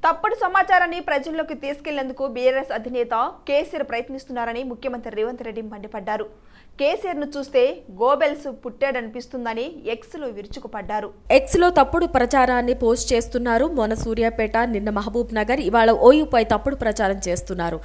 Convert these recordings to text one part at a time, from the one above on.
తప్పుడు సమాచారాన్ని ప్రజల్లోకి తీసుకెళ్లేందుకు బీఆర్ఎస్ అధినేత కేసీఆర్ ప్రయత్నిస్తున్నారని ముఖ్యమంత్రి రేవంత్ రెడ్డి మండిపడ్డారు. కేసీఆర్ను చూస్తే గోబెల్స్ పుట్టాడనిపిస్తుందని ఎక్స్లో విరుచుకుపడ్డారు. ఎక్స్లో తప్పుడు ప్రచారాన్ని పోస్ట్ చేస్తున్నారు. మొన్న సూర్యాపేట, నిన్న మహబూబ్ నగర్, ఇవాళ ఓయూపై తప్పుడు ప్రచారం చేస్తున్నారు.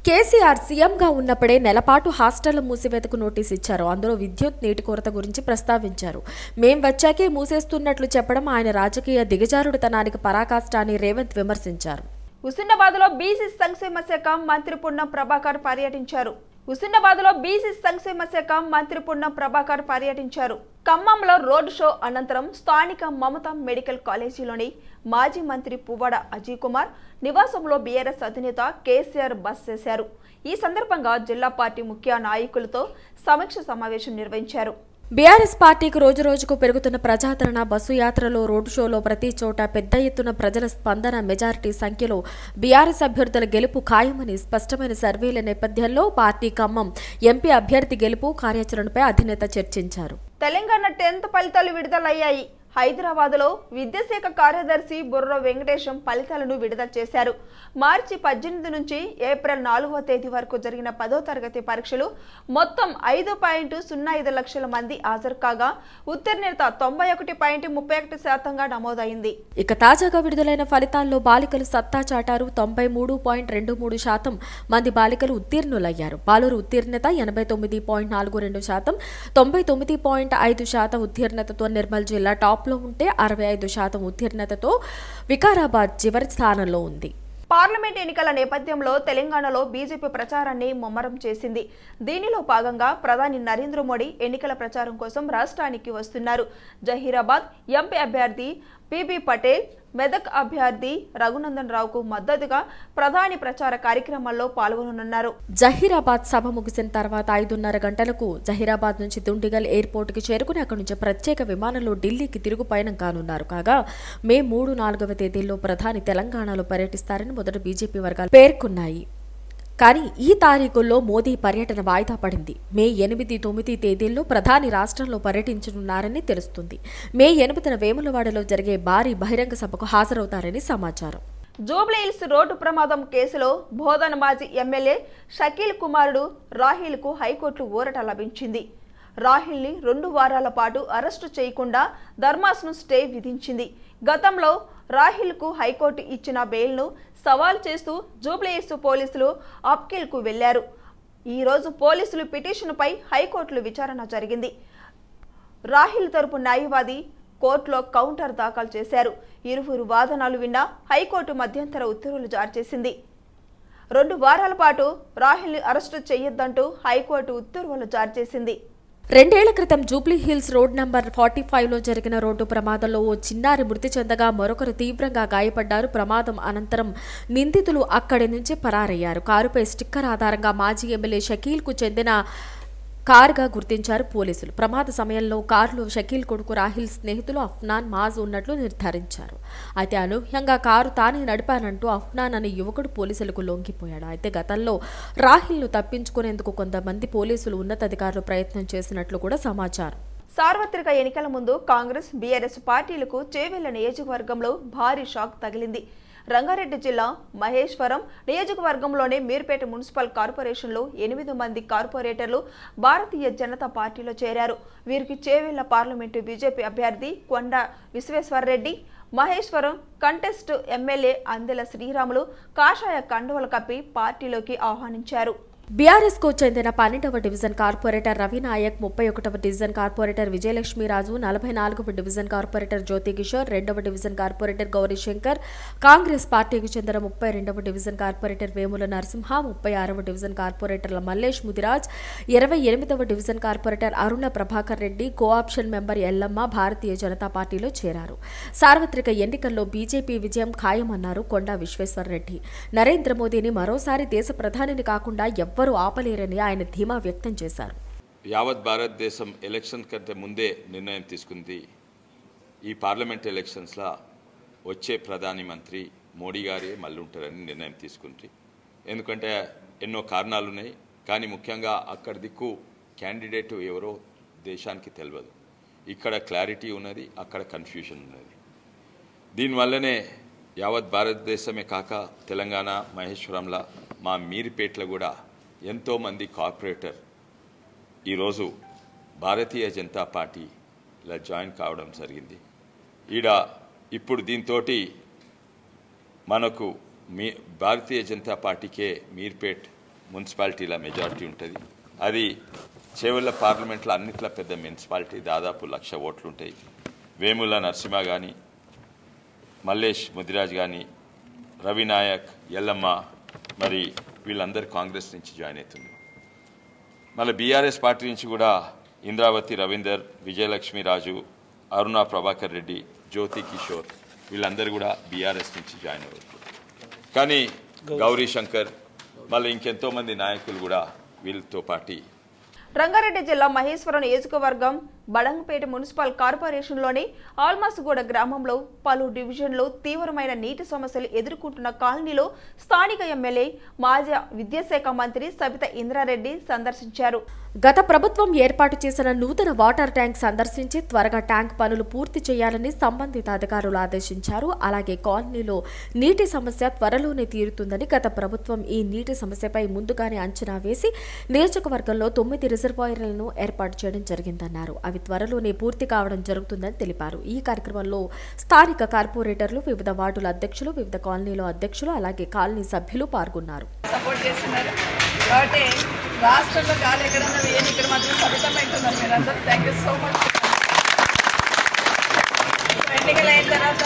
కేసీఆర్ సీఎంగా ఉన్నప్పుడే నెలపాటు హాస్టళ్ల మూసివేతకు నోటీస్ ఇచ్చారు. అందులో విద్యుత్, నీటి కొరత గురించి ప్రస్తావించారు. మేం వచ్చాకే మూసేస్తున్నట్లు చెప్పడం ఆయన రాజకీయ దిగజారుడుతనానికి పరాకాష్ట అని రేవంత్ విమర్శించారు. హుస్నాబాద్లో బీసీ సంక్షేమ శాఖ మంత్రి పున్నం ప్రభాకర్ పర్యటించారు. హుస్నాబాద్లో బీసీ సంక్షేమ శాఖ మంత్రి పున్నం ప్రభాకర్ పర్యటించారు. ఖమ్మంలో రోడ్ షో అనంతరం స్థానిక మమతా మెడికల్ కాలేజీలోని మాజీ మంత్రి పువ్వాడ అజయ్ కుమార్ నివాసంలో బీఆర్ఎస్ అధినేత కేసీఆర్ బస చేశారు. ఈ సందర్భంగా జిల్లా పార్టీ ముఖ్య నాయకులతో సమీక్ష సమావేశం నిర్వహించారు. బీఆర్ఎస్ పార్టీకి రోజురోజుకు పెరుగుతున్న ప్రజాదరణ, బస్సు యాత్రలో, రోడ్డు షోలో ప్రతి చోట పెద్ద ఎత్తున ప్రజల స్పందన, మెజారిటీ సంఖ్యలో బీఆర్ఎస్ అభ్యర్థుల గెలుపు ఖాయమని స్పష్టమైన సర్వేల నేపథ్యంలో పార్టీ ఖమ్మం ఎంపీ అభ్యర్థి గెలుపు కార్యాచరణపై అధినేత చర్చించారు. తెలంగాణ 10th ఫలితాలు విడుదలయ్యాయి. హైదరాబాద్లో విద్యాశాఖ కార్యదర్శి బుర్ర వెంకటేశం ఫలితాలను విడుదల చేశారు. మార్చి 18 నుంచి ఏప్రిల్ 4వ తేదీ వరకు జరిగిన 10వ తరగతి పరీక్షలు మొత్తం 5.05 లక్షల మంది హాజరు కాగా ఉత్తీర్ణత 91.31% నమోదైంది. ఇక తాజాగా విడుదలైన ఫలితాల్లో బాలికలు సత్తా చాటారు. 93.23% మంది బాలికలు ఉత్తీర్ణులయ్యారు. బాలురు ఉత్తీర్ణత 89.42%, 99.5% ఉత్తీర్ణతతో నిర్మల్ జిల్లా టాప్ లో ఉంటే 65% ఉత్తీర్ణతతో వికారాబాద్ చివరి స్థానంలో ఉంది. పార్లమెంట్ ఎన్నికల నేపథ్యంలో తెలంగాణలో బీజేపీ ప్రచారాన్ని ముమ్మరం చేసింది. దీనిలో భాగంగా ప్రధాని నరేంద్ర మోడీ ఎన్నికల ప్రచారం కోసం రాష్ట్రానికి వస్తున్నారు. జహీరాబాద్ ఎంపీ అభ్యర్థి పీబీ పటేల్, మెదక్ అభ్యర్థి రఘునందన్ రావుకు మద్దతుగా ప్రధాని ప్రచార కార్యక్రమాల్లో పాల్గొననున్నారు. జహీరాబాద్ సభ ముగిసిన తర్వాత 5:30 గంటలకు జహీరాబాద్ నుంచి దుండిగల్ ఎయిర్పోర్ట్ కి చేరుకుని అక్కడి నుంచి ప్రత్యేక విమానంలో ఢిల్లీకి తిరుగు పయనం కానున్నారు. కాగా మే 3, 4వ తేదీల్లో ప్రధాని తెలంగాణలో పర్యటిస్తారని మొదట బీజేపీ వర్గాలు పేర్కొన్నాయి. కానీ ఈ తారీఖుల్లో మోదీ పర్యటన వాయిదా పడింది. మే 8, 9 తేదీల్లో ప్రధాని రాష్ట్రంలో పర్యటించనున్నారని తెలుస్తుంది. మే 8న వేములవాడలో జరిగే భారీ బహిరంగ సభకు హాజరవుతారని సమాచారం. జూబ్లీహిల్స్ రోడ్డు ప్రమాదం కేసులో బోధన మాజీ ఎమ్మెల్యే షకీల్ కుమారుడు రాహిల్కు హైకోర్టు ఊరట లభించింది. రాహిల్ని 2 వారాల పాటు అరెస్టు చేయకుండా ధర్మాసనం స్టే విధించింది. గతంలో రాహిల్కు హైకోర్టు ఇచ్చిన బెయిల్ను సవాల్ చేస్తూ జూబ్లీహిల్స్ పోలీసులు అప్పీల్కు వెళ్లారు. ఈరోజు పోలీసులు పిటిషన్పై హైకోర్టులో విచారణ జరిగింది. రాహిల్ తరపు న్యాయవాది కోర్టులో కౌంటర్ దాఖలు చేశారు. ఇరువురు వాదనలు విన్న హైకోర్టు మధ్యంతర ఉత్తర్వులు జారీ చేసింది. 2 వారాల పాటు రాహిల్ని అరెస్టు చేయొద్దంటూ హైకోర్టు ఉత్తర్వులు జారీ చేసింది. 2 ఏళ్ల క్రితం జూబ్లీహిల్స్ రోడ్ నంబర్ 45లో జరిగిన రోడ్డు ప్రమాదంలో ఓ చిన్నారి మృతి చెందగా మరొకరు తీవ్రంగా గాయపడ్డారు. ప్రమాదం అనంతరం నిందితులు అక్కడి నుంచి పరారయ్యారు. కారుపై స్టిక్కర్ ఆధారంగా మాజీ ఎమ్మెల్యే షకీల్కు చెందిన కారుగా గుర్తించారు పోలీసులు. ప్రమాద సమయంలో కారులో షకీల్ కొడుకు రాహిల్ స్నేహితులు అఫ్నాన్, మాజ్ ఉన్నట్లు నిర్ధారించారు. అయితే అనూహ్యంగా కారు తానే నడిపానంటూ అఫ్నాన్ అనే యువకుడు పోలీసులకు లొంగిపోయాడు. అయితే గతంలో రాహిల్ను తప్పించుకునేందుకు కొంతమంది పోలీసులు, ఉన్నతాధికారులు ప్రయత్నం చేసినట్లు కూడా సమాచారం. సార్వత్రిక ఎన్నికల ముందు కాంగ్రెస్, బీఆర్ఎస్ పార్టీలకు చేవెళ్ల నియోజకవర్గంలో భారీ షాక్ తగిలింది. రంగారెడ్డి జిల్లా మహేశ్వరం నియోజకవర్గంలోని మీర్పేట మున్సిపల్ కార్పొరేషన్లో 8 మంది కార్పొరేటర్లు భారతీయ జనతా పార్టీలో చేరారు. వీరికి చేవెళ్ల పార్లమెంటు బీజేపీ అభ్యర్థి కొండ విశ్వేశ్వర్రెడ్డి, మహేశ్వరం కంటెస్ట్ ఎమ్మెల్యే అందెల శ్రీరాములు కాషాయ కండువలు కప్పి పార్టీలోకి ఆహ్వానించారు. బీఆర్ఎస్ కు చెందిన 12వ డివిజన్ కార్పొరేటర్ రవినాయక్, 31వ డివిజన్ కార్పొరేటర్ విజయలక్ష్మీరాజు, 44వ డివిజన్ కార్పొరేటర్ జ్యోతి కిషోర్, 2వ డివిజన్ కార్పొరేటర్ గౌరీశంకర్, కాంగ్రెస్ పార్టీకి చెందిన 32వ డివిజన్ కార్పొరేటర్ వేముల నరసింహ, 36వ డివిజన్ కార్పొరేటర్ల మల్లేష్ ముదిరాజ్, 28వ division corporator Aruna Prabhakar Reddy, co-option member Yellamma Bharatiya Janata పార్టీలో చేరారు. సార్వత్రిక ఎన్నికల్లో బీజేపీ విజయం ఖాయమన్నారు కొండా విశ్వేశ్వర్రెడ్డి. నరేంద్ర మోదీని మరోసారి దేశ ప్రధానిని కాకుండా ఎవ్వరూ ఆపలేరని ఆయన ధీమా వ్యక్తం చేశారు. యావత్ భారతదేశం ఎలక్షన్ కంటే ముందే నిర్ణయం తీసుకుంది. ఈ పార్లమెంట్ ఎలక్షన్స్లో వచ్చే ప్రధాని మంత్రి మోడీ గారే మళ్ళీ ఉంటారని నిర్ణయం తీసుకుంది. ఎందుకంటే ఎన్నో కారణాలు ఉన్నాయి. కానీ ముఖ్యంగా అక్కడ దిక్కు క్యాండిడేట్ ఎవరో దేశానికి తెలియదు. ఇక్కడ క్లారిటీ ఉన్నది, అక్కడ కన్ఫ్యూషన్ ఉన్నది. దీనివల్లనే యావత్ భారతదేశమే కాక తెలంగాణ మహేశ్వరంలో మా మీర్పేటలో కూడా ఎంతోమంది కార్పొరేటర్ ఈరోజు భారతీయ జనతా పార్టీలో జాయిన్ కావడం జరిగింది. ఇప్పుడు దీంతో మనకు భారతీయ జనతా పార్టీకే మీర్పేట్ మున్సిపాలిటీల మెజారిటీ ఉంటుంది. అది చేవెళ్ళ పార్లమెంట్లో అన్నిట్లా పెద్ద మున్సిపాలిటీ, దాదాపు 1,00,000 ఓట్లు ఉంటాయి. వేముల నరసింహ కానీ, మల్లేష్ ముదిరాజ్ కానీ, రవినాయక్, ఎల్లమ్మ, మరి వీళ్ళందరూ కాంగ్రెస్ నుంచి జాయిన్ అవుతున్నారు. మళ్ళీ బీఆర్ఎస్ పార్టీ నుంచి కూడా ఇంద్రావతి రవీందర్, విజయలక్ష్మి రాజు, అరుణ ప్రభాకర్ రెడ్డి, జ్యోతి కిషోర్ వీళ్ళందరూ కూడా బీఆర్ఎస్ నుంచి జాయిన్ అయ్యారు. కానీ గౌరీ శంకర్ మళ్ళీ ఇంకెంతోమంది నాయకులు కూడా వీళ్ళతో పాటు. రంగారెడ్డి జిల్లా మహేశ్వరం నియోజకవర్గం బడంగపేట మున్సిపల్ కార్పొరేషన్లోని ఆల్మాస్గూడ గ్రామంలో పలు డివిజన్లు తీవ్రమైన నీటి సమస్యలు ఎదుర్కొంటున్న కాలనీలో స్థానిక ఎమ్మెల్యే మాజీ విద్యాశాఖ మంత్రి సబితా ఇంద్రారెడ్డి సందర్శించారు. గత ప్రభుత్వం ఏర్పాటు చేసిన నూతన వాటర్ ట్యాంక్ సందర్శించి త్వరగా ట్యాంక్ పనులు పూర్తి చేయాలని సంబంధిత అధికారులు ఆదేశించారు. అలాగే కాలనీలో నీటి సమస్య త్వరలోనే తీరుతుందని, గత ప్రభుత్వం ఈ నీటి సమస్యపై ముందుగానే అంచనా వేసి నియోజకవర్గంలో 9 రిజర్వాయర్లను ఏర్పాటు చేయడం జరిగిందన్నారు. అవి త్వరలోనే పూర్తి కావడం జరుగుతుందని తెలిపారు. ఈ కార్యక్రమంలో స్థానిక కార్పొరేటర్లు, వివిధ వార్డుల అధ్యక్షులు, వివిధ కాలనీల అధ్యక్షులు, అలాగే కాలనీ సభ్యులు పాల్గొన్నారు. రాష్ట్రంలో గాలి ఎక్కడన్నా వేయని, ఇక్కడ మాత్రం సబితమైతున్నారు మీరందరూ. Thank you so much. ఎన్నికలు అయిన తర్వాత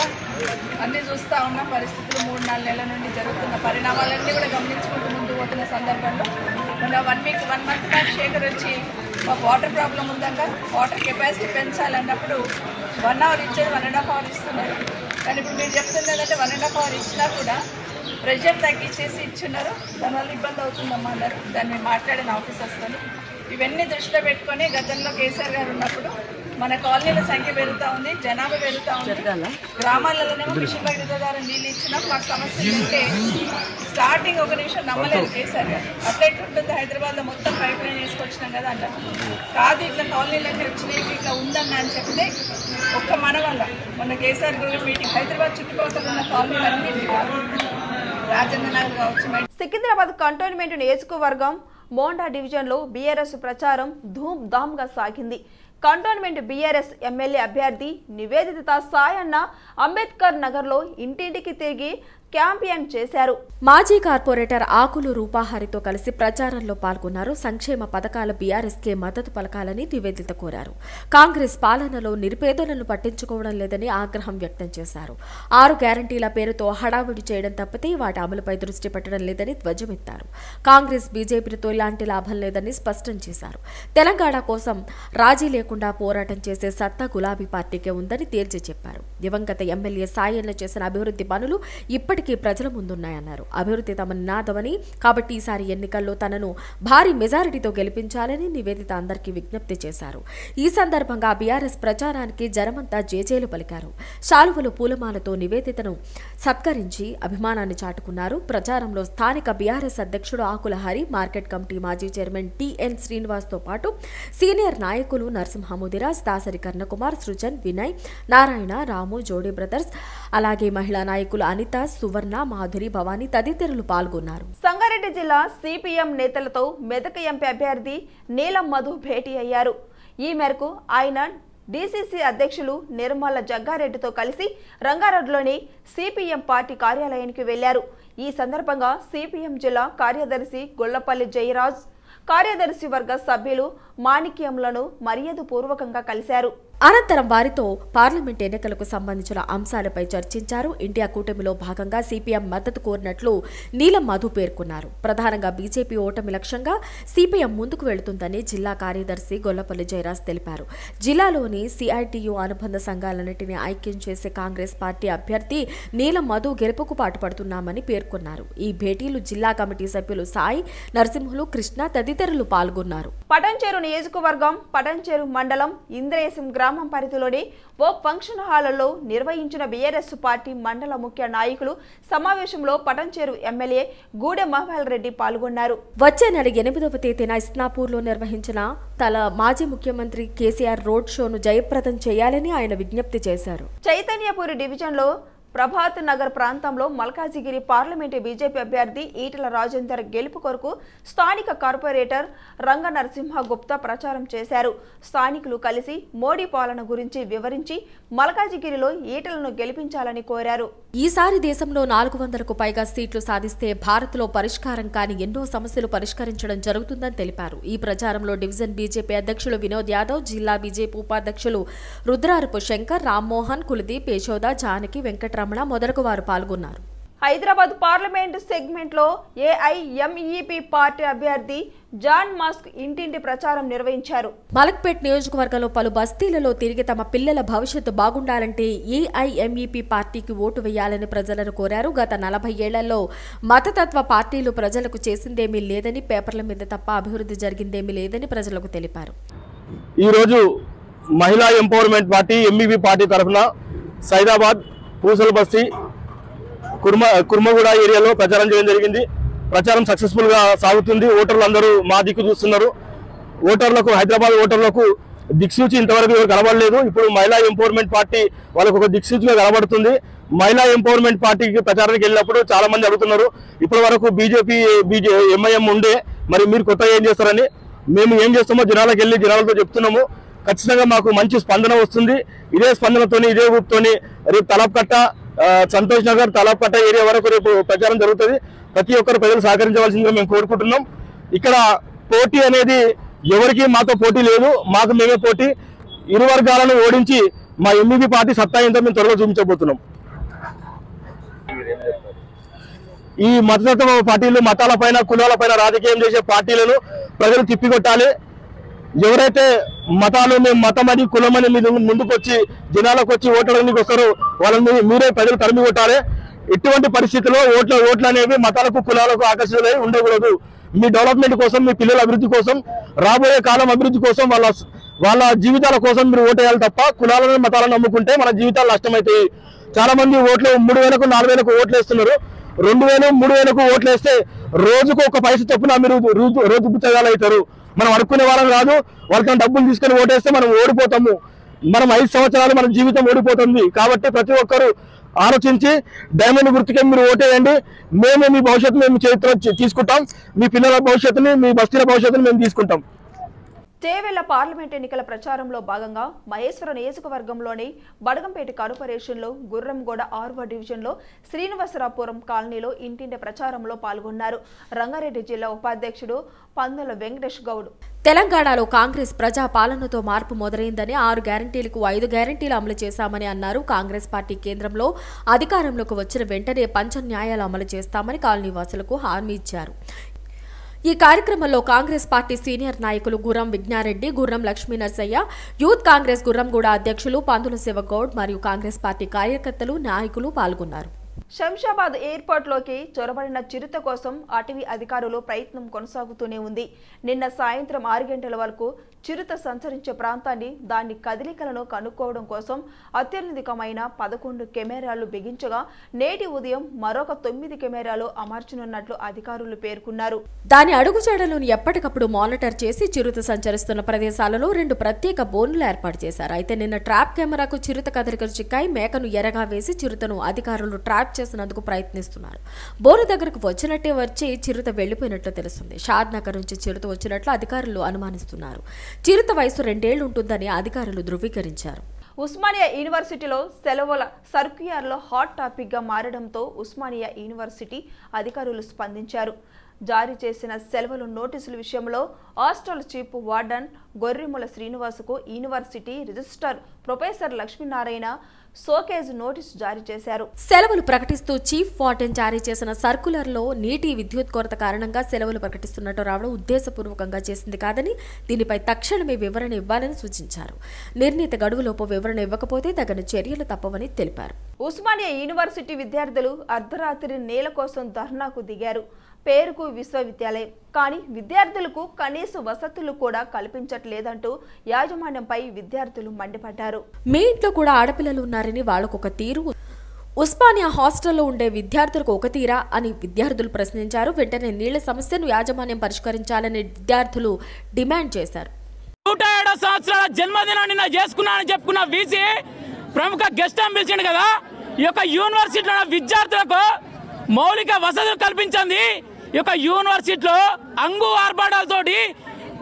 అన్నీ చూస్తూ ఉన్న పరిస్థితులు 3-4 నెలల నుండి జరుగుతున్న పరిణామాలన్నీ కూడా గమనించుకుంటూ ముందు పోతున్న సందర్భంలో మొన్న 1 మంత్ బ్యాక్ శేఖర్ వచ్చి మాకు వాటర్ ప్రాబ్లం ఉందాక వాటర్ కెపాసిటీ పెంచాలన్నప్పుడు 1 అవర్ ఇచ్చేది 1.5 అవర్ ఇస్తున్నారు. కానీ ఇప్పుడు మీరు చెప్తుంది ఏంటంటే 1.5 అవర్ ఇచ్చినా కూడా ప్రెషర్ తగ్గించేసి ఇచ్చున్నారు. దానివల్ల ఇబ్బంది అవుతుందమ్మా అన్నారు. దాన్ని మేము మాట్లాడిన ఆఫీసర్స్తో ఇవన్నీ దృష్టిలో పెట్టుకొని గతంలో కేసీఆర్ గారు ఉన్నప్పుడు మన కాలనీల సంఖ్య పెరుగుతూ ఉంది, జనాభా పెరుగుతూ ఉంది. గ్రామాలలోనేమో మిషన్ భగీరథ ద్వారా నీళ్ళు ఇచ్చినా మాకు సమస్యలు ఉంటే స్టార్టింగ్ 1 నిమిషం నమ్మలేదు కేసీఆర్ గారు. అట్లా ఉంటుంది హైదరాబాద్లో మొత్తం పైప్ లైన్ వేసుకొచ్చినాం కదా అంటారు. కాదు ఇట్లా కాలనీలకి వచ్చినాయి ఇట్లా ఉందన్న అని చెప్తే ఒక్క మన వల్ల మొన్న కేసీఆర్ గారు మీటింగ్ హైదరాబాద్ చుట్టుపక్కల ఉన్న కాలనీలన్నింటి సికింద్రాబాద్ కంటోన్మెంట్ నియోజకవర్గం మోండా డివిజన్లో బీఆర్ఎస్ ప్రచారం ధూమ్ ధామ్ గా సాగింది. కంటోన్మెంట్ బీఆర్ఎస్ ఎమ్మెల్యే అభ్యర్థి నివేదిత సాయన్న అంబేద్కర్ నగర్లో ఇంటింటికి తిరిగి క్యాంపెయిన్ చేశారు. మాజీ కార్పొరేటర్ ఆకులు రూపాహరితో కలిసి ప్రచారంలో పాల్గొన్నారు. సంక్షేమ పథకాల బీఆర్ఎస్కే మద్దతు పలకాలని నివేదిత కోరారు. కాంగ్రెస్ పాలనలో నిరుపేదలను పట్టించుకోవడం లేదని ఆగ్రహం వ్యక్తం చేశారు. 6 గ్యారంటీల పేరుతో హడావుడి చేయడం తప్పితే వాటి అమలుపై దృష్టి పెట్టడం లేదని ధ్వజమెత్తారు. కాంగ్రెస్ బీజేపీతో ఇలాంటి లాభం లేదని స్పష్టం చేశారు. తెలంగాణ కోసం రాజీ లేకుండా పోరాటం చేసే సత్తా గులాబీ పార్టీకే ఉందని తేల్చి చెప్పారు. దివంగత ఎమ్మెల్యే సాయన్న చేసిన అభివృద్ధి పనులు ఇప్పటికీ ప్రజల ముందున్నాయన్నారు. అభివృద్ధి తమ నినాదమని, కాబట్టి ఈసారి ఎన్నికల్లో తనను భారీ మెజారిటీతో గెలిపించాలని నివేదిత అందరికీ విజ్ఞప్తి చేశారు. ఈ సందర్భంగా బీఆర్ఎస్ ప్రచారానికి జనమంతా జేజేలు పలికారు. శాలువలు పూలమాలతో నివేదితను సత్కరించి అభిమానాన్ని చాటుకున్నారు. ప్రచారంలో స్థానిక బీఆర్ఎస్ అధ్యక్షుడు ఆకుల హరి, మార్కెట్ కమిటీ మాజీ చైర్మన్ టిఎన్ శ్రీనివాస్తో పాటు సీనియర్ నాయకులు నరసింహముదిరాజ్, దాసరి కర్ణకుమార్, సృజన్, వినయ్, నారాయణ, రాము, జోడీ బ్రదర్స్, అలాగే మహిళా నాయకులు అనిత, సువర్ణ, మాధురి, భవానీ తదితరులు పాల్గొన్నారు. సంగారెడ్డి జిల్లా సిపిఎం నేతలతో మెదక్ ఎంపీ అభ్యర్థి నీలం మధు భేటీ అయ్యారు. ఈ మేరకు ఆయన డీసీసీ అధ్యక్షులు నిర్మల జగ్గారెడ్డితో కలిసి రంగారెడ్డిలోని సిపిఎం పార్టీ కార్యాలయానికి వెళ్లారు. ఈ సందర్భంగా సిపిఎం జిల్లా కార్యదర్శి గొల్లపల్లి జయరాజ్, కార్యదర్శి వర్గ సభ్యులు మాణిక్యంలను మర్యాదపూర్వకంగా కలిశారు. అనంతరం వారితో పార్లమెంట్ ఎన్నికలకు సంబంధించిన అంశాలపై చర్చించారు. ఇండియా కూటమిలో భాగంగా సిపిఎం మద్దతు కోరినట్లు నీలం మధు పేర్కొన్నారు. ప్రధానంగా బీజేపీ ఓటమి లక్ష్యంగా సిపిఎం ముందుకు వెళుతుందని జిల్లా కార్యదర్శి గొల్లపల్లి జయరాజ్ తెలిపారు. జిల్లాలోని సిఐటియు అనుబంధ సంఘాలన్నింటినీ ఐక్యం చేసే కాంగ్రెస్ పార్టీ అభ్యర్థి నీలం మధు గెలుపుకు పాటుపడుతున్నామని పేర్కొన్నారు. ఈ భేటీలు జిల్లా కమిటీ సభ్యులు సాయి, నరసింహులు, కృష్ణ తదితరులు పాల్గొన్నారు. పటంచేరు నియోజకవర్గం పటంచేరు మండలం ఇంద్రేశం గ్రామం పరిధిలోని ఓ ఫంక్షన్ హాల్లో నిర్వహించిన బీఆర్ఎస్ పార్టీ మండల ముఖ్య నాయకులు సమావేశంలో పటంచేరు ఎమ్మెల్యే గూడెం మహబూబ్ రెడ్డి పాల్గొన్నారు. వచ్చే నెల 8వ తేదీన ఇస్నాపూర్లో నిర్వహించిన మాజీ ముఖ్యమంత్రి కేసీఆర్ రోడ్ షోను జయప్రదం చేయాలని ఆయన విజ్ఞప్తి చేశారు. చైతన్యపూర్ డివిజన్లో ప్రభాత్ నగర్ ప్రాంతంలో మల్కాజిగిరి పార్లమెంటు బీజేపీ అభ్యర్థి ఈటెల రాజేందర్ గెలుపు కొరకు స్థానిక కార్పొరేటర్ రంగ నరసింహ గుప్తా ప్రచారం చేశారు. స్థానికులు కలిసి మోడీ పాలన గురించి వివరించి మల్కాజిగిరిలో ఈటెలను గెలిపించాలని కోరారు. ఈసారి దేశంలో 400కు పైగా సీట్లు సాధిస్తే భారత్లో పరిష్కారం కాని ఎన్నో సమస్యలు పరిష్కరించడం జరుగుతుందని తెలిపారు. ఈ ప్రచారంలో డివిజన్ బీజేపీ అధ్యక్షులు వినోద్ యాదవ్, జిల్లా బీజేపీ ఉపాధ్యక్షులు రుద్రారపు శంకర్, రామ్మోహన్, కులదీప్, యశోద, జానకి, వెంకటరమణ మొదలగు వారు పాల్గొన్నారు. హైదరాబాద్ పార్లమెంటు సెగ్మెంట్లో ఏఐఎంఈపీ పార్టీ అభ్యర్థి జాన్ మాస్క్ ఇంటింటి ప్రచారం నిర్వహించారు. మలక్పేట్ నియోజకవర్గంలో పలు బస్తీలలో తిరిగి తమ పిల్లల భవిష్యత్తు బాగుండాలంటే ఏఐఎంఈపీ పార్టీకి ఓటు వేయాలని ప్రజలను కోరారు. గత 40 ఏళ్లలో మతతత్వ పార్టీలు ప్రజలకు చేసిందేమీ లేదని, పేపర్ల మీద తప్ప అభివృద్ధి జరిగిందేమీ లేదని ప్రజలకు తెలిపారు. ఈరోజు మహిళా ఎంపవర్మెంట్ పార్టీ ఎంఈపీ పార్టీ తరఫున సైదాబాద్, పూసల్ బస్తీ, కుర్మగూడ ఏరియాలో ప్రచారం చేయడం జరిగింది. ప్రచారం సక్సెస్ఫుల్ గా సాగుతుంది. ఓటర్లు అందరూ మా దిక్కు చూస్తున్నారు. ఓటర్లకు, హైదరాబాద్ ఓటర్లకు దిక్సూచి ఇంతవరకు ఎవరు కనబడలేదు. ఇప్పుడు మహిళా ఎంపవర్మెంట్ పార్టీ వాళ్ళకు ఒక దిక్సూచిగా కనబడుతుంది. మహిళా ఎంపవర్మెంట్ పార్టీకి ప్రచారానికి వెళ్ళినప్పుడు చాలా మంది అడుగుతున్నారు, ఇప్పటి వరకు బీజేపీ ఎంఐఎం ఉండే, మరి మీరు కొత్తగా ఏం చేస్తారని. మేము ఏం చేస్తామో జనాలకు వెళ్ళి జనాలతో చెప్తున్నాము. ఖచ్చితంగా మాకు మంచి స్పందన వస్తుంది. ఇదే స్పందనతోని, ఇదే ఊపుతోని రేపు తలాప్కట్ట, సంతోష్ నగర్, తలాప్కట్ట ఏరియా వరకు రేపు ప్రచారం జరుగుతుంది. ప్రతి ఒక్కరు ప్రజలు సహకరించవలసిందిగా మేము కోరుకుంటున్నాం. ఇక్కడ పోటీ అనేది ఎవరికి మాతో పోటీ లేదు, మాకు మేమే పోటీ. ఇరు వర్గాలను ఓడించి మా ఎంఈపీ పార్టీ సత్తా ఏంటో మేము త్వరలో చూపించబోతున్నాం. ఈ మతతత్వ పార్టీలు, మతాల పైన, కులాల పైన రాజకీయం చేసే పార్టీలను ప్రజలు తిప్పికొట్టాలి. ఎవరైతే మతాలు, మేము మతమని, కులమని మీరు ముందుకు వచ్చి జనాలకు వచ్చి ఓట్లకి వస్తారో వాళ్ళని మీరే ప్రజలు తరిమి కొట్టాలి. ఎటువంటి పరిస్థితుల్లో ఓట్లు అనేవి మతాలకు, కులాలకు ఆకర్షితులై ఉండకూడదు. మీ డెవలప్మెంట్ కోసం, మీ పిల్లల అభివృద్ధి కోసం, రాబోయే కాలం అభివృద్ధి కోసం, వాళ్ళ జీవితాల కోసం మీరు ఓటేయాలి తప్ప కులాలను, మతాలను నమ్ముకుంటే మన జీవితాలు నష్టమవుతాయి. చాలా మంది ఓట్లు 3000కు 4000కు ఓట్లు వేస్తున్నారు. 2000, 3000కు ఓట్లు వేస్తే రోజుకు ఒక పైస చొప్పున మీరు రోజు పుచ్చగాలు అవుతారు. మనం అడుక్కునే వాళ్ళం కాదు. వాళ్ళతో డబ్బులు తీసుకొని ఓటేస్తే మనం ఓడిపోతాము. మనం 5 సంవత్సరాలు మన జీవితం ఓడిపోతుంది. కాబట్టి ప్రతి ఒక్కరు ఆలోచించి డైమండ్ గుర్తుకే మీరు ఓటేయండి. మేము మీ భవిష్యత్తు మేము చేతిలో తీసుకుంటాం. మీ పిల్లల భవిష్యత్తుని, మీ బస్తీల భవిష్యత్తుని మేము తీసుకుంటాం. చేవెళ్ల పార్లమెంట్ ఎన్నికల ప్రచారంలో భాగంగా మహేశ్వర నియోజకవర్గంలోని బడగంపేట కార్పొరేషన్లో గుర్రంగూడ 6వ డివిజన్లో శ్రీనివాసరాపురం కాలనీలో ఇంటింటి ప్రచారంలో పాల్గొన్నారు. రంగారెడ్డి జిల్లా ఉపాధ్యక్షుడు పందుల వెంకటేష్ గౌడ్. తెలంగాణలో కాంగ్రెస్ ప్రజా పాలనతో మార్పు మొదలైందని, 6 గ్యారంటీలకు 5 గ్యారంటీలు అమలు చేశామని అన్నారు. కాంగ్రెస్ పార్టీ కేంద్రంలో అధికారంలోకి వచ్చిన వెంటనే పంచ న్యాయాలు అమలు చేస్తామని కాలనీవాసులకు హామీ ఇచ్చారు. ఈ కార్యక్రమంలో కాంగ్రెస్ పార్టీ సీనియర్ నాయకులు గుర్రం విజ్ఞారెడ్డి, గుర్రం లక్ష్మీ నర్సయ్య, యూత్ కాంగ్రెస్ గుర్రంగూడ అధ్యక్షులు పందుల శివగౌడ్ మరియు కాంగ్రెస్ పార్టీ కార్యకర్తలు, నాయకులు పాల్గొన్నారు. శంషాబాద్ ఎయిర్పోర్ట్లోకి చొరబడిన చిరుత కోసం అటవీ అధికారులు ప్రయత్నం కొనసాగుతూనే ఉంది. నిన్న సాయంత్రం 6 గంటల వరకు చిరుత సంచరించే ప్రాంతాన్ని, దాని కదలికలను కనుక్కోవడం కోసం అత్యధికమైన 11 కెమెరాలు బిగించగా నేటి ఉదయం మరొక 9 కెమెరాలు అమర్చనున్నట్లు అధికారులు పేర్కొన్నారు. దాని అడుగుజాడలను ఎప్పటికప్పుడు మానిటర్ చేసి చిరుత సంచరిస్తున్న ప్రదేశాలలో 2 ప్రత్యేక బోన్లు ఏర్పాటు చేశారు. అయితే నిన్న ట్రాప్ కెమెరాకు చిరుత కదలికలు చిక్కాయి. మేకను ఎరగా వేసి చిరుతను అధికారులు ట్రాప్ చేసినందుకు ప్రయత్నిస్తున్నారు. బోను దగ్గరకు వచ్చినట్టే వచ్చి చిరుత వెళ్లిపోయినట్లు తెలుస్తుంది. షాద్ నగర్ నుంచి చిరుత వచ్చినట్లు అధికారులు అనుమానిస్తున్నారు. చిరుత వయసు 2 ఏళ్లు ఉంటుందని అధికారులు ధృవీకరించారు. ఉస్మానియా యూనివర్సిటీలో సెలవుల సర్క్యులర్లో హాట్ టాపిక్ గా మారడంతో ఉస్మానియా యూనివర్సిటీ అధికారులు స్పందించారు. జారీ చేసిన సెలవుల నోటీసుల విషయంలో హాస్టల్ చీఫ్ వార్డన్ గొర్రెముల శ్రీనివాసుకు university registrar professor Lakshminarayana show cause notice జారీ చేశారు. సెలవులు ప్రకటిస్తూ చీఫ్ వార్డెన్ జారీ చేసిన సర్కులర్లో నీటి, విద్యుత్ కొరత కారణంగా సెలవులు ప్రకటిస్తున్నట్టు రావడం ఉద్దేశపూర్వకంగా చేసింది కాదని, దీనిపై తక్షణమే వివరణ ఇవ్వాలని సూచించారు. నిర్ణీత గడువులోపు వివరణ ఇవ్వకపోతే తగిన చర్యలు తప్పవని తెలిపారు. ఉస్మానియా యూనివర్సిటీ విద్యార్థులు అర్ధరాత్రి నేల కోసం ధర్నాకు దిగారు. పేరుకు విశ్వవిద్యాలయం, కానీ విద్యార్థులకు కనీస వసతులు కూడా కల్పించట్లేదంటూ యాజమాన్యంపై విద్యార్థులు మండిపడ్డారు. మీ ఇంట్లో కూడా ఆడపిల్లలు ఉన్నారని వాళ్ళకొక తీరు, ఉస్మానియా హాస్టల్లో ఉండే విద్యార్థులకు ఒక తీరా అని విద్యార్థులు ప్రశ్నించారు. వెంటనే నీళ్ల సమస్యను యాజమాన్యం పరిష్కరించాలని విద్యార్థులు డిమాండ్ చేశారు. 107 సంవత్సరాల జన్మదినాన్ని చేసుకున్నానని చెప్పుకున్న వీసీ ప్రముఖ గెస్ట్ పిలిచిండు కదా, ఈ యొక్క యూనివర్సిటీలో విద్యార్థులకు మౌలిక వసతులు కల్పించింది. ఈ యొక్క యూనివర్సిటీలో అంగు ఆర్భాటాలతోటి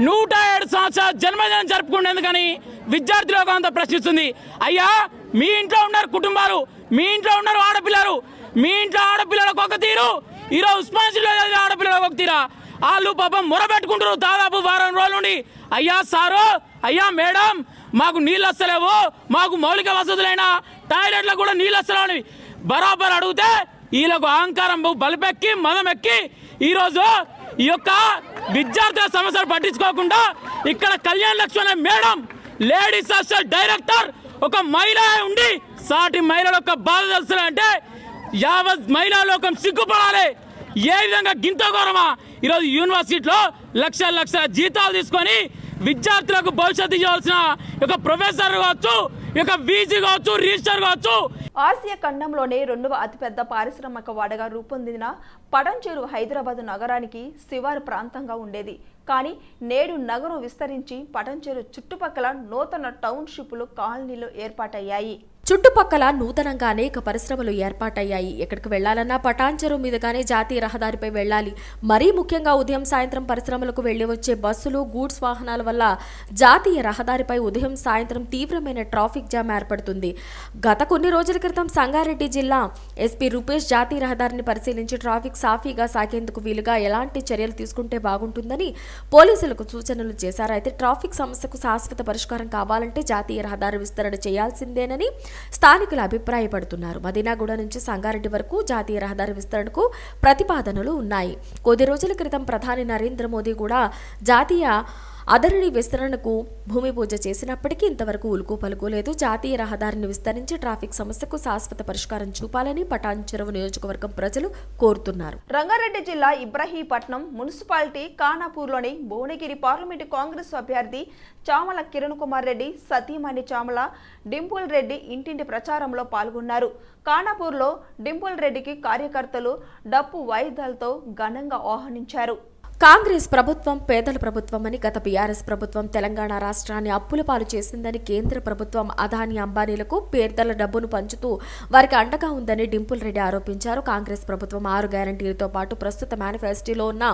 107 సంవత్సరాల జన్మదినం జరుపుకునేందుకని విద్యార్థులు అంత ప్రశ్నిస్తుంది. అయ్యా, మీ ఇంట్లో ఉన్నారు కుటుంబాలు, మీ ఇంట్లో ఉన్నారు ఆడపిల్లలు, మీ ఇంట్లో ఆడపిల్లలకు ఒక తీరు, ఈరోజు ఉస్మానియాలో ఆడపిల్లలకు ఒక తీరా. వాళ్ళు పాపం మొరబెట్టుకుంటారు దాదాపు వారం రోజుల నుండి. అయ్యా సారు, అయ్యా మేడం, మాకు నీళ్ళు వస్తలేవు, మాకు మౌలిక వసతులైన టాయిలెట్లకు కూడా నీళ్ళు వస్తలేవు బరాబర్ అడిగితే వీళ్ళకు అహంకారం బలిపెక్కి మదం ఎక్కి ఈరోజు ఈ యొక్క విద్యార్థుల సమస్యలు పట్టించుకోకుండా ఇక్కడ కళ్యాణ్ లక్ష్మి అనే మేడం లేడీస్ హాస్టల్ డైరెక్టర్ ఒక మహిళ ఉండి సాటి మహిళల యొక్క బాధ తెలుస్తారంటే యావత్ మహిళా లోకం సిగ్గుపడాలి. ఏ విధంగా గింత ఘోరమా ఈరోజు యూనివర్సిటీలో లక్షల లక్షల జీతాలు తీసుకొని విద్యార్థులకు భవిష్యత్తు ఇవ్వాల్సిన ఒక ప్రొఫెసర్ కావచ్చు, ఒక వీసీ కావచ్చు, రిజిస్టర్ కావచ్చు. ఆసియా ఖండంలోనే రెండవ అతిపెద్ద పారిశ్రామిక వాడగా రూపొందిన పటంచెరు హైదరాబాద్ నగరానికి శివారు ప్రాంతంగా ఉండేది. కానీ నేడు నగరం విస్తరించి పటంచెరు చుట్టుపక్కల నూతన టౌన్షిప్లు కాలనీలు ఏర్పాటయ్యాయి. చుట్టుపక్కల నూతనంగా అనేక పరిశ్రమలు ఏర్పాటయ్యాయి. ఎక్కడికి వెళ్లాలన్నా పటాన్చెరు మీదుగానే జాతీయ రహదారిపై వెళ్లాలి. మరీ ముఖ్యంగా ఉదయం సాయంత్రం పరిశ్రమలకు వెళ్లి వచ్చే బస్సులు, గూడ్స్ వాహనాల వల్ల జాతీయ రహదారిపై ఉదయం సాయంత్రం తీవ్రమైన ట్రాఫిక్ జామ్ ఏర్పడుతుంది. గత కొన్ని రోజుల క్రితం సంగారెడ్డి జిల్లా ఎస్పీ రూపేష్ జాతీయ రహదారిని పరిశీలించి ట్రాఫిక్ సాఫీగా సాగేందుకు వీలుగా ఎలాంటి చర్యలు తీసుకుంటే బాగుంటుందని పోలీసులకు సూచనలు చేశారు. అయితే ట్రాఫిక్ సమస్యకు శాశ్వత పరిష్కారం కావాలంటే జాతీయ రహదారి విస్తరణ చేయాల్సిందేనని స్థానికులు అభిప్రాయపడుతున్నారు. మదీనాగూడ నుంచి సంగారెడ్డి వరకు జాతీయ రహదారి విస్తరణకు ప్రతిపాదనలు ఉన్నాయి. కొద్ది రోజుల క్రితం ప్రధాని నరేంద్ర మోదీ కూడా జాతీయ అదరణి విస్తరణకు భూమి పూజ చేసినప్పటికీ ఇంతవరకు ఉలుకు పలుకు లేదు. జాతీయ రహదారిని విస్తరించి ట్రాఫిక్ సమస్యకు శాశ్వత పరిష్కారం చూపాలని పటాన్చెరు నియోజకవర్గం ప్రజలు కోరుతున్నారు. రంగారెడ్డి జిల్లా ఇబ్రహీపట్నం మున్సిపాలిటీ ఖానాపూర్లోని భువనగిరి పార్లమెంటు కాంగ్రెస్ అభ్యర్థి చామల కిరణ్ కుమార్ రెడ్డి సతీమణి చామల డింపుల్ రెడ్డి ఇంటింటి ప్రచారంలో పాల్గొన్నారు. ఖానాపూర్లో డింపుల్ రెడ్డికి కార్యకర్తలు డప్పు వాయిద్యాలతో ఘనంగా ఆహ్వానించారు. కాంగ్రెస్ ప్రభుత్వం పేదల ప్రభుత్వం అని గత బీఆర్ఎస్ ప్రభుత్వం తెలంగాణ రాష్ట్రాన్ని అప్పుల పాలు చేసిందని, కేంద్ర ప్రభుత్వం అదానీ అంబానీలకు పేదల డబ్బును పంచుతూ వారికి అండగా ఉందని డింపుల్ రెడ్డి ఆరోపించారు. కాంగ్రెస్ ప్రభుత్వం 6 గ్యారంటీలతో పాటు ప్రస్తుత మేనిఫెస్టోలో ఉన్న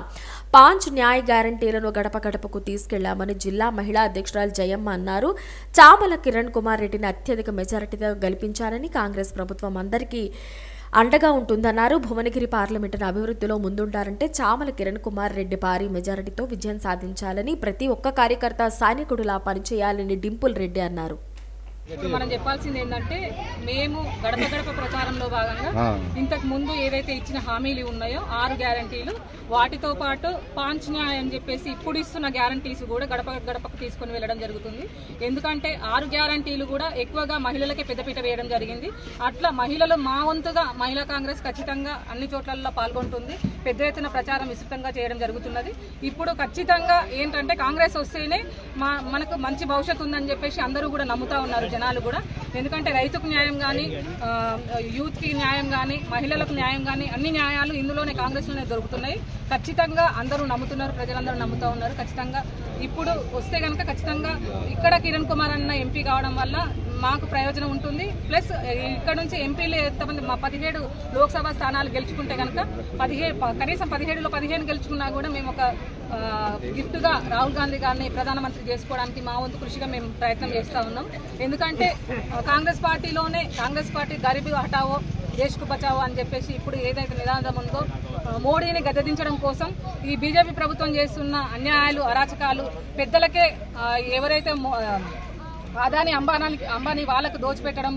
5 న్యాయ గ్యారంటీలను గడప గడపకు తీసుకెళ్లామని జిల్లా మహిళా అధ్యక్షురాలు జయమ్మ అన్నారు. చామల కిరణ్ కుమార్ రెడ్డిని అత్యధిక మెజారిటీతో గెలిపించాలని కాంగ్రెస్ ప్రభుత్వం అందరికీ అండగా ఉంటుందన్నారు. భువనగిరి పార్లమెంటును అభివృద్ధిలో ముందుంటారంటే చామల కిరణ్ కుమార్ రెడ్డి భారీ మెజారిటీతో విజయం సాధించాలని, ప్రతి ఒక్క కార్యకర్త సైనికుడిలా పనిచేయాలని డింపుల్ రెడ్డి అన్నారు. ఇప్పుడు మనం చెప్పాల్సింది ఏంటంటే, మేము గడప గడప ప్రచారంలో భాగంగా ఇంతకు ముందు ఏదైతే ఇచ్చిన హామీలు ఉన్నాయో 6 గ్యారంటీలు, వాటితో పాటు 5 న్యాయ అని చెప్పేసి ఇప్పుడు ఇస్తున్న గ్యారంటీస్ కూడా గడప గడపకు తీసుకుని వెళ్ళడం జరుగుతుంది. ఎందుకంటే 6 గ్యారంటీలు కూడా ఎక్కువగా మహిళలకే పెద్దపీట వేయడం జరిగింది. అట్లా మహిళలు మా వంతుగా మహిళా కాంగ్రెస్ ఖచ్చితంగా అన్ని చోట్లలో పాల్గొంటుంది. పెద్ద ఎత్తున ప్రచారం విస్తృతంగా చేయడం జరుగుతున్నది. ఇప్పుడు ఖచ్చితంగా ఏంటంటే కాంగ్రెస్ వస్తేనే మనకు మంచి భవిష్యత్తు ఉందని చెప్పేసి అందరూ కూడా నమ్ముతా ఉన్నారు జనాలు కూడా. ఎందుకంటే రైతుకు న్యాయం కానీ, యూత్కి న్యాయం కానీ, మహిళలకు న్యాయం కానీ, అన్ని న్యాయాలు ఇందులోనే కాంగ్రెస్లోనే దొరుకుతున్నాయి. ఖచ్చితంగా అందరూ నమ్ముతున్నారు, ప్రజలందరూ నమ్ముతూ ఉన్నారు. ఖచ్చితంగా ఇప్పుడు వస్తే కనుక ఖచ్చితంగా ఇక్కడ కిరణ్ కుమార్ అన్న ఎంపీ కావడం వల్ల మాకు ప్రయోజనం ఉంటుంది. ప్లస్ ఇక్కడ నుంచి ఎంపీలు ఎంతమంది 17 లోక్సభ స్థానాలు గెలుచుకుంటే కనుక కనీసం 17లో 15 గెలుచుకున్నా కూడా మేము ఒక గిఫ్ట్గా రాహుల్ గాంధీ గారిని ప్రధానమంత్రి చేసుకోవడానికి మా వంతు కృషిగా మేము ప్రయత్నం చేస్తూ ఉన్నాం. ఎందుకంటే కాంగ్రెస్ పార్టీ గరీబీ హటావో దేశ్కు బచావో అని చెప్పేసి ఇప్పుడు ఏదైతే నినాదం ఉందో మోడీని గద్దెదించడం కోసం ఈ బీజేపీ ప్రభుత్వం చేస్తున్న అన్యాయాలు, అరాచకాలు పెద్దలకే ఎవరైతే అదానీ అంబానీ వాళ్ళకు దోచిపెట్టడం,